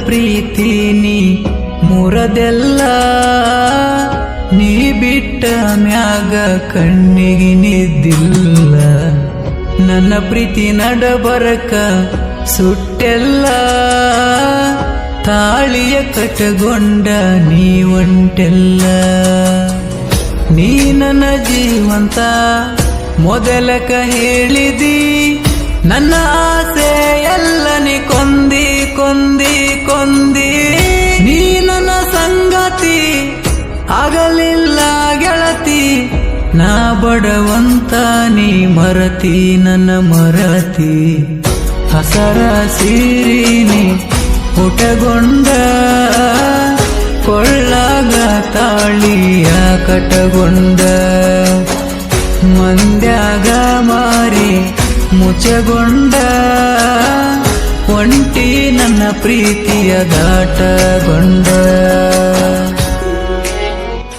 ಪ್ರೀತಿ ನೀ ಮುರದೆಲ್ಲ, ನೀ ಬಿಟ್ಟ ಮ್ಯಾಗ ಕಣ್ಣಿಗೆ ನಿದ್ದಿಲ್ಲ. ನನ್ನ ಪ್ರೀತಿ ನಡಬರಕ ಸುಟ್ಟೆಲ್ಲ, ತಾಳಿಯ ಕಟಗೊಂಡ ನೀ ಒಂಟೆಲ್ಲ. ನೀ ನನ್ನ ಜೀವಂತ ಮೊದಲಕ ಹೇಳಿದಿ, ನನ್ನ ಆಸೆ ಎಲ್ಲ ನೀ ಕೊಂದಿ ಕೊಂದಿ ಕೊಂದಿ. ನೀ ನನ್ನ ಸಂಗತಿ ಆಗಲಿಲ್ಲ ಗೆಳತಿ, ನಾ ಬಡವಂತ ನೀ ಮರತಿ ನನ್ನ ಮರತಿ. ಹಸರ ಸೀರಿನಿ ಉಟಗೊಂಡ, ಕೊಳ್ಳಾಗ ತಾಳಿಯ ಕಟಗೊಂಡ. ಮಂದ್ಯಾಗ ಮಾರಿ ಮುಚ್ಚಗೊಂಡ, ಒಂಟಿ ನನ್ನ ಪ್ರೀತಿಯ ದಾಟಗೊಂಡ.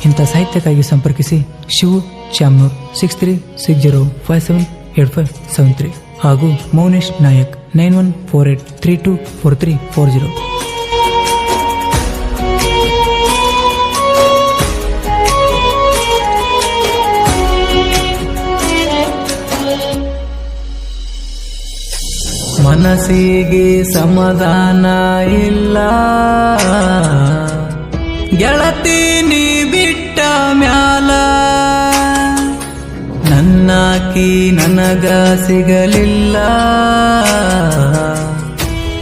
ಇಂಥ ಸಾಹಿತ್ಯಕ್ಕಾಗಿ ಸಂಪರ್ಕಿಸಿ ಶಿವು ಚಾಮ್ನೂರ್ 6360578573 ಹಾಗೂ ಮೌನೇಶ್ ನಾಯಕ್ 9148324340. ಮನಸ್ಸಿಗೆ ಸಮಾಧಾನ ಇಲ್ಲ ಗೆಳತಿ ನೀ ಬಿಟ್ಟ ಮ್ಯಾಲ, ನನ್ನಾಕಿ ನನಗ ಸಿಗಲಿಲ್ಲ.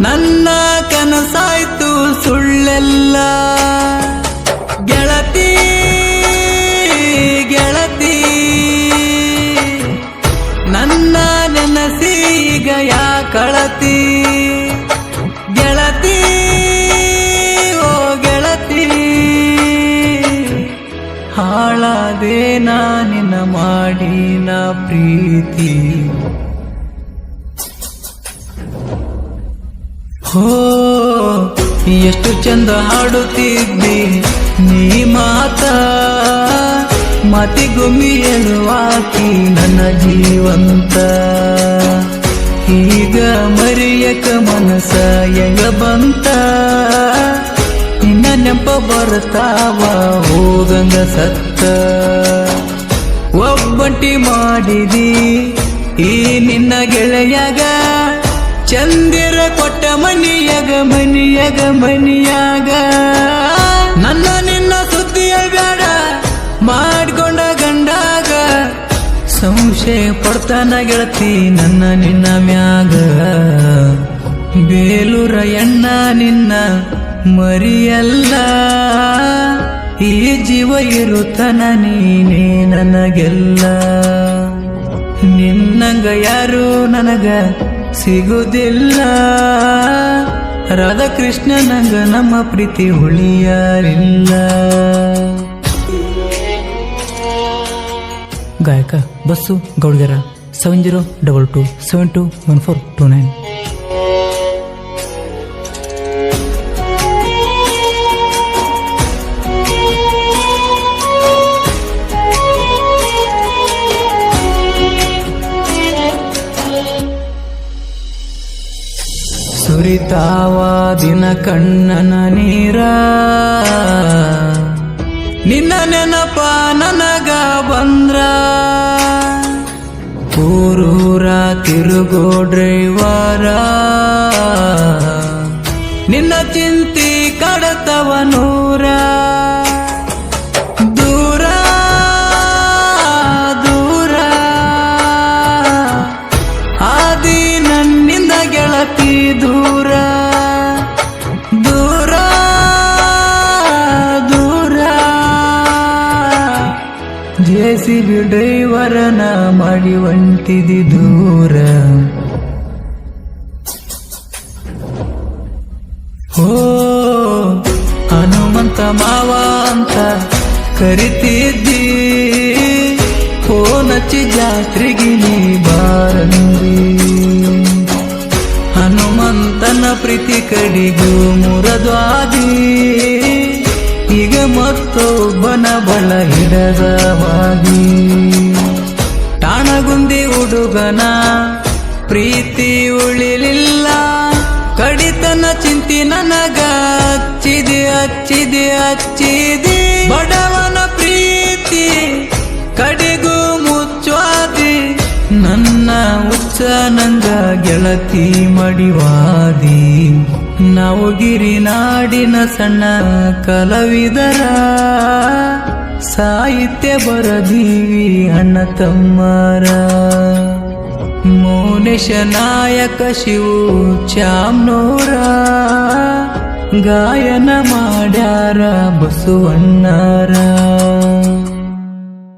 ನನ್ನ ಕನಸಾಯ್ತು ಸುಳ್ಳೆಲ್ಲ. ಗೆಳತಿ ಗೆಳತಿ ನನ್ನ ನೆನಸೀಗ ಯಾ ಕಳತಿ. ಗೆಳತಿ ಓ ಗೆಳತಿ, ಹಾಳಾದೆ ನಾನಿನ ಮಾಡಿನ ಪ್ರೀತಿ. ಹೋ ಎಷ್ಟು ಚಂದ ಹಾಡುತ್ತಿದ್ದಿ ನೀ ಮಾತ, ಮತಿಗುಮ್ಮಿಯಲು ಹಾಕಿ ನನ್ನ ಜೀವಂತ. ಈಗ ಮರಿಯಕ ಮನಸ ಹೆಂಗ ಬಂತ, ನಿನ್ನ ನೆಂಪ ಬರ್ತಾವ ಹೋಗಂಗ ಸತ್ತ. ಒಬ್ಬಂಟಿ ಮಾಡಿದಿ ಈ ನಿನ್ನ ಗೆಳೆಯಾಗ, ಚಂದಿರ ಕೊಟ್ಟ ಮನಿಯಾಗ ಮನಿಯಾಗ ಮನಿಯಾಗ. ನನ್ನ ನಿನ್ನ ಸುದ್ದಿಯ ಬೇಡ ಮಾಡ್ಕೊಂಡ ಗಂಡಾಗ, ಸಂಶಯ ಪಡ್ತಾನ ಗೆಳತಿ ನನ್ನ ನಿನ್ನ ಮ್ಯಾಗ. ಬೇಲೂರ ಎಣ್ಣ ನಿನ್ನ ಮರಿಯಲ್ಲ, ಈ ಜೀವ ಇರುತ್ತನ ನೀನೇ ನನಗೆಲ್ಲ. ನಿನ್ನಂಗ ಯಾರು ನನಗ ಸಿಗುದಿಲ್ಲ, ರಾಧಾಕೃಷ್ಣನಂಗ ನಮ್ಮ ಪ್ರೀತಿ ಉಳಿಯಾರಿಲ್ಲ. ಗಾಯಕ ಬಸ್ಸು ಗೌಡ್ಗೆರ 7022721429. ಸುರಿತಾವ ದಿನ ಕಣ್ಣನ ನೀರ, ನಿನ್ನ ನೆನಪ ನನಗ ಬಂದ್ರ. ಊರೂರ ತಿರುಗೋ ಡ್ರೈವರ, ನಿನ್ನ ಚಿಂತಿ ಕಡತವ ನೂರ. ದೂರ ದೂರ ಆದಿ ನನ್ನಿಂದ ಗೆಳತಿ ದೂರ. ದೂರ ದೂರ ಜೆಸಿಬಿ ಡ್ರೈವರನ ಮಾಡಿ ಹೊಂಟಿದಿ ದೂರ. ಓ ಹನುಮಂತ ಮಾವ ಅಂತ ಕರಿತಿದ್ದಿ, ಫೋನಚ್ಚಿ ಜಾತ್ರೆಗೆ ನೀ ಬಾರಂದಿ. ಹನುಮಂತನ ಪ್ರೀತಿ ಕಡಿಗೂ ಮುರದ್ವಾದಿ, ಈಗ ಮತ್ತೊಬ್ಬನ ಬಳ ಹಿಡದವಾಗಿ. ಟಾಣಗುಂದಿ ಹುಡುಗನ ಪ್ರೀತಿ ಉಳಿಲಿಲ್ಲ, ಕಡಿತನ ಬಡತನ ಚಿಂತಿ ನನಗ ಹಚ್ಚಿದೆ ಬಡವನ ಪ್ರೀತಿ ಕಡೆಗೂ ಮುಚ್ಚುವಾದಿ ನನ್ನ ಹುಚ್ಚ ನಂಗ ಗೆಳತಿ ಮಡಿವಾದಿ ನಾವು ಗಿರಿನಾಡಿನ ಸಣ್ಣ ಕಲಾವಿದರ ಸಾಹಿತ್ಯ ಬರದೀವಿ ಅಣ್ಣ ತಮ್ಮರ ಮೌನೇಶ ನಾಯಕ ಶಿವು ಚಾಮ್ನೋರ ಗಾಯನ ಮಾಡ್ಯಾರ ಬಸವಣ್ಣರ